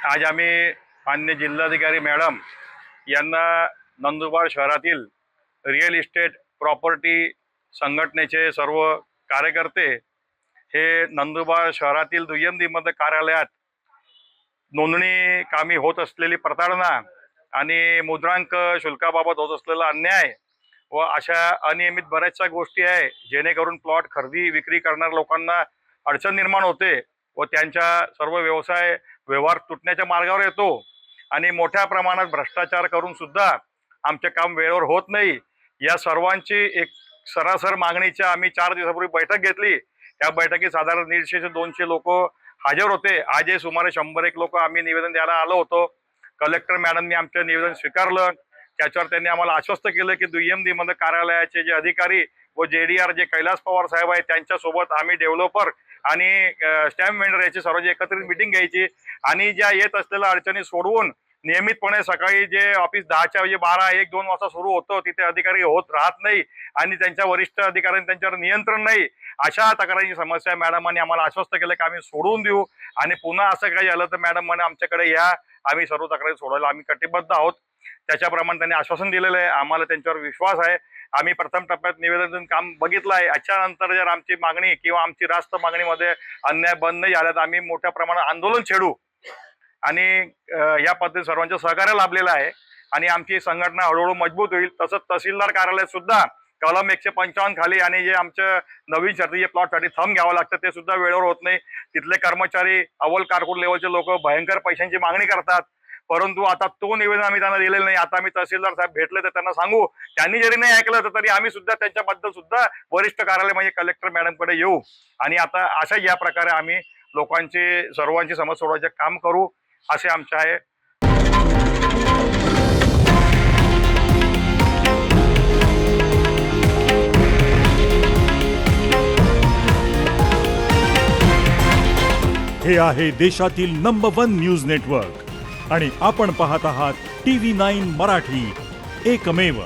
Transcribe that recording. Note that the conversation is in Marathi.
आज आम्ही मान्य जिल्हाधिकारी मॅडम यांना नंदुरबार शहरातील रिअल इस्टेट प्रॉपर्टी संघटनेचे सर्व कार्यकर्ते हे नंदुरबार शहरातील दुय्यम कार्यालयात नोंदणी कामी होत असलेली प्रताडणा आणि मुद्रांक शुल्काबाबत होत असलेला अन्याय व अशा अनियमित बऱ्याचशा गोष्टी आहे जेणेकरून प्लॉट खरेदी विक्री करणाऱ्या लोकांना अडचण निर्माण होते व त्यांच्या सर्व व्यवहार तुटण्याच्या मार्गावर येतो आणि मोठ्या प्रमाणात भ्रष्टाचार करून सुद्धा आमचे काम वेळेवर होत नाही। या सर्वांची एक सरासर मागणीच्या आम्ही 4 दिवसापूर्वी बैठक घेतली। त्या बैठकीत साधारण 150 ते 200 लोक हजर होते। आज सुमारे 100-1 लोक आम्ही निवेदन द्यायला आलो होतो। कलेक्टर मॅडमनी आमचं निवेदन स्वीकारलं। त्याच्यावर त्यांनी आम्हाला आश्वस्त केलं की दुय्यम कार्यालयाचे जे अधिकारी व JDR जे कैलास पवार साहेब आहेत त्यांच्यासोबत आम्ही डेव्हलपर आणि स्टॅम्प वेंडर याची सर्वांची एकत्रित मीटिंग घ्यायची आणि ज्या येत असलेल्या अडचणी सोडवून नियमितपणे सकाळी जे ऑफिस 10च्या 12-1-2 वाजता सुरू होतं तिथे अधिकारी राहत नाही आणि त्यांच्या वरिष्ठ अधिकाऱ्यांनी त्यांच्यावर नियंत्रण नाही। अशा तक्रारीची समस्या मॅडमांनी आम्हाला आश्वस्त केलं की आम्ही सोडवून देऊ आणि पुन्हा असं काही झालं तर मॅडम म्हणे आमच्याकडे या, आम्ही सर्व तक्रारी सोडवायला आम्ही कटिबद्ध आहोत। त्याच्याप्रमाणे त्यांनी आश्वासन दिलेलं आहे। आम्हाला त्यांच्यावर विश्वास आहे। आम्ही प्रथम टप्प्यात निवेदन काम बघितलं आहे। याच्यानंतर जर आमची मागणी किंवा आमची रास्त मागणीमध्ये अन्याय बंद नाही झाला तर आम्ही मोठ्या प्रमाणात आंदोलन छेडू आणि या पद्धतीने सर्वांचं सहकार्य लाभलेलं आहे आणि आमची संघटना हळूहळू मजबूत होईल। तसंच तहसीलदार कार्यालयात सुद्धा कलम 155 खाली आणि जे आमचं नवीन शर्तीचे प्लॉटसाठी थंब घ्यावं लागतं ते सुद्धा वेळेवर होत नाही। तिथले कर्मचारी अव्वल कारकून लेवलचे लोक भयंकर पैशांची मागणी करतात, परंतु आता तो निवेदन आम्ही त्यांना दिलेलं नाही। आता आम्ही तहसीलदार साहेब भेटले तर त्यांना सांगू, त्यांनी जरी नाही ऐकलं तर तरी आम्ही सुद्धा त्यांच्याबद्दल सुद्धा वरिष्ठ कार्यालय म्हणजे कलेक्टर मॅडमकडे येऊ आणि आता अशा या प्रकारे आम्ही लोकांची सर्वांची समस्या सोडवायचे काम करू असे आमचे आहे। हे आहे देशातील नंबर 1 न्यूज नेटवर्क आणि आपण पाहत आहात TV9 मराठी, एकमेव।